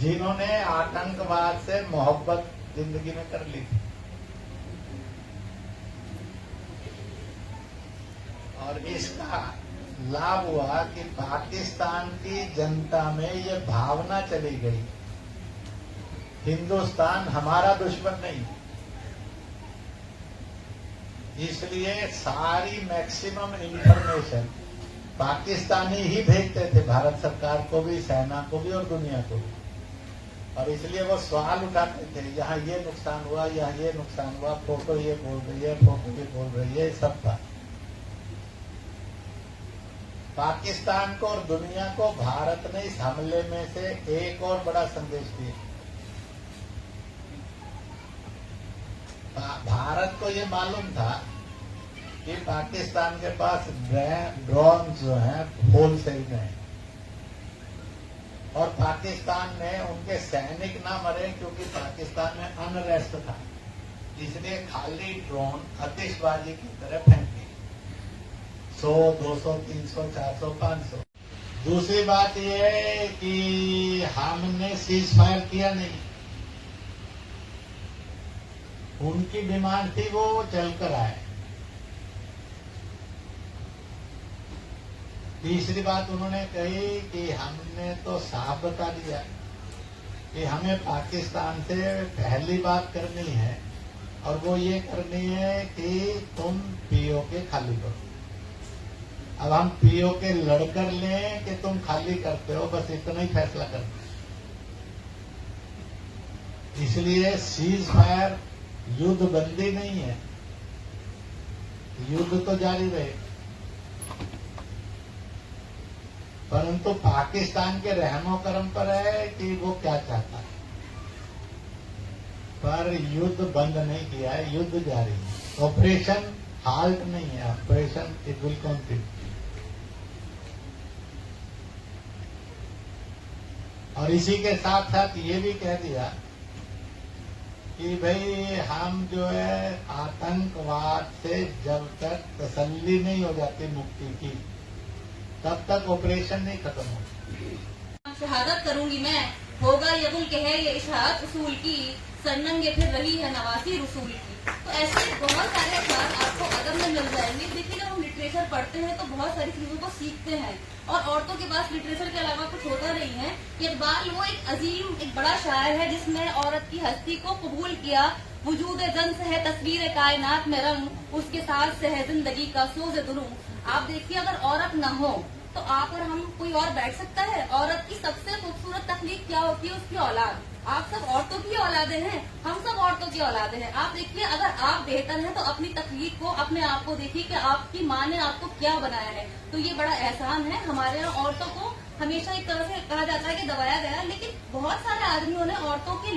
जिन्होंने आतंकवाद से मोहब्बत जिंदगी में कर ली थी और इसका लाभ हुआ कि पाकिस्तान की जनता में ये भावना चली गई, हिंदुस्तान हमारा दुश्मन नहीं। इसलिए सारी मैक्सिमम इंफॉर्मेशन पाकिस्तानी ही भेजते थे भारत सरकार को भी, सेना को भी और दुनिया को भी। और इसलिए वो सवाल उठाते थे, यहाँ ये नुकसान हुआ, यहाँ ये नुकसान हुआ, फोटो ये बोल रही है, फोटो ये बोल रही है, सब था। पाकिस्तान को और दुनिया को भारत ने इस हमले में से एक और बड़ा संदेश दिया। भारत को ये मालूम था कि पाकिस्तान के पास ड्रोन जो है होलसेल में है और पाकिस्तान ने उनके सैनिक ना मरे क्योंकि पाकिस्तान में अनरेस्ट था, इसलिए खाली ड्रोन आतिशबाजी की तरह फेंके 100, 200, 300, 400, 500। दूसरी बात यह है कि हमने सीज फायर किया नहीं, उनकी डिमांड थी वो चलकर आए। तीसरी बात उन्होंने कही कि हमने तो साफ बता दिया कि हमें पाकिस्तान से पहली बात करनी है और वो ये करनी है कि तुम पीओके खाली करो। अब हम पीओके लड़कर लें कि तुम खाली करते हो, बस इतना ही फैसला करते। इसलिए सीज फायर युद्ध बंदी नहीं है, युद्ध तो जारी रहे, परंतु पाकिस्तान के रहमो करम पर है कि वो क्या चाहता है। पर युद्ध बंद नहीं किया है, युद्ध जारी है। ऑपरेशन हाल्ट नहीं है, ऑपरेशन इट विल कंटिन्यू। और इसी के साथ साथ ये भी कह दिया कि भाई हम जो है आतंकवाद से जब तक तसल्ली नहीं हो जाती मुक्ति की, तब तक ऑपरेशन नहीं खत्म होगा। शहादत करूंगी मैं, होगा ये मुल्क है ये इशाअत उसूल की, सरनंगे फिर रही है नवासी रसूल की। तो ऐसे बहुत सारे अखबार आपको अदब में मिल जाएंगे। देखिए, जब हम लिटरेचर पढ़ते हैं तो बहुत सारी चीजों को सीखते हैं और औरतों के पास लिटरेचर के अलावा कुछ होता नहीं है। इकबाल वो एक अजीम, एक बड़ा शायर है जिसने औरत की हस्ती को कबूल किया। वजूद जन से है तस्वीर कायनात में रंग, उसके साथ से है जिंदगी का सोज दुरूं। आप देखिए, अगर औरत न हो तो आप और हम कोई और बैठ सकता है? औरत की सबसे खूबसूरत तकलीफ क्या होती है? उसकी औलाद। आप सब औरतों की औलादे हैं, हम सब औरतों की औलादे हैं। आप देखिए, अगर आप बेहतर हैं तो अपनी तकलीफ को, अपने आप को देखिए कि आपकी माँ ने आपको क्या बनाया है। तो ये बड़ा एहसान है। हमारे यहाँ औरतों को हमेशा एक तरह से कहा जाता है कि दबाया गया, लेकिन बहुत सारे आदमियों ने औरतों के